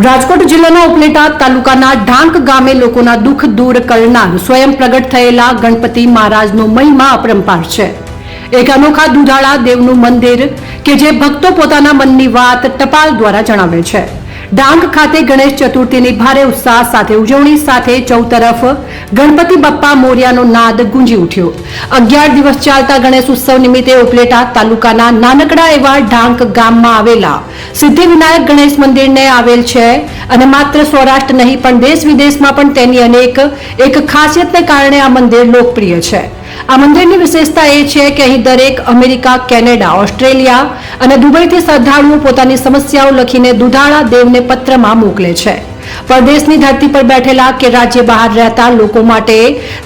રાજકોટ જિલ્લાના ઉપલેટા તાલુકાના ઢાંક ગામે લોકોના દુઃખ દૂર કરનાર સ્વયં પ્રગટ થયેલા ગણપતિ મહારાજનો મહિમા અપરંપાર છે। એક અનોખા દુધાળા દેવનું મંદિર કે જે ભક્તો પોતાના મનની વાત ટપાલ દ્વારા જણાવે છે। ડાંગ ખાતે ગણેશ ચતુર્થીની ભારે ઉત્સાહ સાથે ઉજવણી સાથે ચૌતરફ ગણપતિ બપ્પા મોર્યાનો નાદ ગુંજી ઉઠ્યો। 11 દિવસ ચાલતા ગણેશ ઉત્સવ નિમિત્તે ઉપલેટા તાલુકાના નાનકડા એવા ઢાંક ગામમાં આવેલા સિદ્ધિવિનાયક ગણેશ મંદિરને આવેલ છે અને માત્ર સૌરાષ્ટ્ર નહીં પણ દેશ વિદેશમાં પણ તેની એક ખાસિયતને કારણે આ મંદિર લોકપ્રિય છે। આ મંદિરની વિશેષતા એ છે કે અહીં દરેક અમેરિકા, કેનેડા, ઓસ્ટ્રેલિયા અને દુબઈથી શ્રદ્ધાળુઓ પોતાની સમસ્યાઓ લખીને દુધાળા દેવને પત્રમાં મોકલે છે। પરદેશની ધરતી પર બેઠેલા કે રાજ્ય બહાર રહેતા લોકો માટે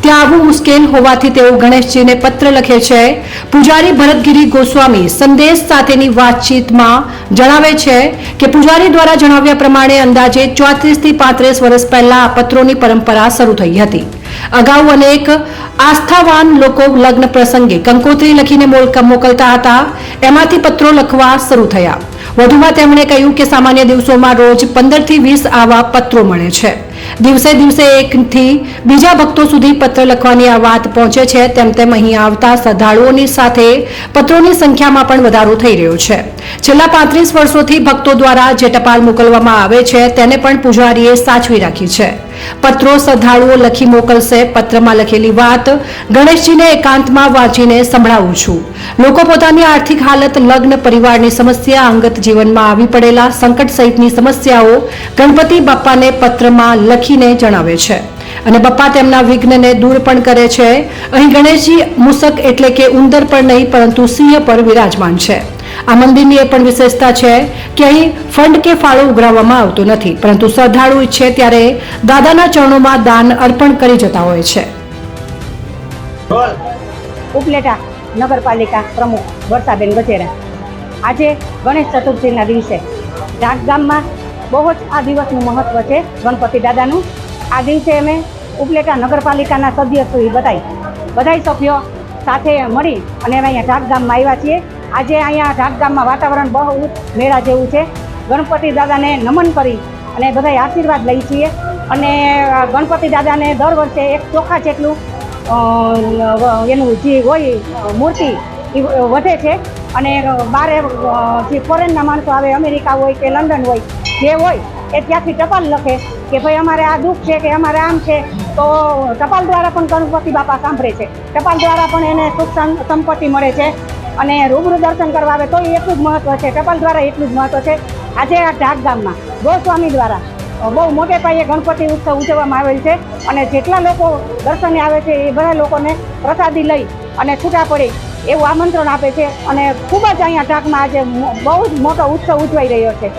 ત્યાં આવવું મુશ્કેલ હોવાથી તેઓ ગણેશજીને પત્ર લખે છે। પૂજારી ભરતગીરી ગોસ્વામી સંદેશ સાથેની વાતચીતમાં જણાવે છે કે પૂજારી દ્વારા જણાવ્યા પ્રમાણે અંદાજે 34 થી 35 વર્ષ પહેલા આ પત્રોની પરંપરા શરૂ થઈ હતી। અગાઉ અનેક આસ્થાવાન લોકો લગ્ન પ્રસંગે કંકોત્રી લખીને મોકલતા હતા, એમાંથી પત્રો લખવા શરૂ થયા। વધુમાં તેમણે કહ્યું કે સામાન્ય દિવસોમાં રોજ 15 થી 20 આવા પત્રો મળે છે। દિવસે દિવસે એકથી બીજા ભક્તો સુધી પત્ર લખવાની આ વાત પહોંચે છે। તેમ અહીં આવતા શ્રદ્ધાળુઓની સાથે પત્રોની સંખ્યામાં પણ વધારો થઈ રહ્યો છે। છેલ્લા 35 વર્ષોથી ભક્તો દ્વારા જે ટપાલ મોકલવામાં આવે છે તેને પણ પૂજારીએ સાચવી રાખી છે। પત્રો શ્રદ્ધાળુઓ લખી મોકલશે। પત્રમાં લખેલી વાત ગણેશજીને એકાંતમાં વાંચીને સંભળાવું છું। લોકો પોતાની આર્થિક હાલત, લગ્ન, પરિવારની સમસ્યા, અંગત જીવનમાં આવી પડેલા સંકટ સહિતની સમસ્યાઓ ગણપતિ બાપ્પાને પત્રમાં લખીને જણાવે છે અને બપ્પા તેમના વિઘ્નને દૂર પણ કરે છે। અહીં ગણેશજી મૂષક એટલે કે ઉંદર પર નહીં પરંતુ સિંહ પર વિરાજમાન છે। આ મંદિરની એ પણ વિશેષતા છે કે અહીં ફંડ કે ફાળો ઉઘરાવવામાં આવતો નથી, પરંતુ શ્રદ્ધાળુ ઈચ્છે ત્યારે દાદાના ચરણોમાં દાન અર્પણ કરી જતા હોય છે। ઉપલેટા નગરપાલિકા પ્રમુખ વર્ષાબેન ગજેરા। આજે ગણેશ ચતુર્થીના દિવસે ઢાંક ગામમાં બહુ જ આ દિવસનું મહત્વ છે ગણપતિ દાદાનું। આ દિવસે અમે ઉપલેટા નગરપાલિકાના સભ્યશ્રી બધા સભ્યો સાથે મળી અને અમે અહીંયા ઢાંક ગામમાં આવ્યા છીએ। આજે અહીંયા ઢાંક ગામમાં વાતાવરણ બહુ મેળા જેવું છે। ગણપતિ દાદાને નમન કરી અને બધા આશીર્વાદ લઈએ છીએ અને ગણપતિ દાદાને દર વર્ષે એક ચોખા જેટલું એનું જે હોય મૂર્તિ એ વધે છે અને બારે જે ફોરેનના માણસો આવે, અમેરિકા હોય કે લંડન હોય, જે હોય એ ત્યાંથી ટપાલ લખે કે ભાઈ અમારે આ દુઃખ છે કે અમારે આમ છે, તો ટપાલ દ્વારા પણ ગણપતિ બાપા સાંભળે છે। ટપાલ દ્વારા પણ એને સુખ સંપત્તિ મળે છે અને રૂબરૂ દર્શન કરવા આવે તો એટલું જ મહત્વ છે। ટપાલ દ્વારા એટલું જ મહત્વ છે। આજે આ ઢાંક ગામમાં ગોસ્વામી દ્વારા બહુ મોટે પાયે ગણપતિ ઉત્સવ ઉજવવામાં આવેલ છે અને જેટલા લોકો દર્શને આવે છે એ બધા લોકોને પ્રસાદી લઈ અને છૂટા પડે એવું આમંત્રણ આપે છે અને ખૂબ જ અહીંયા ઢાંકમાં આજે બહુ જ મોટો ઉત્સવ ઉજવાઈ રહ્યો છે।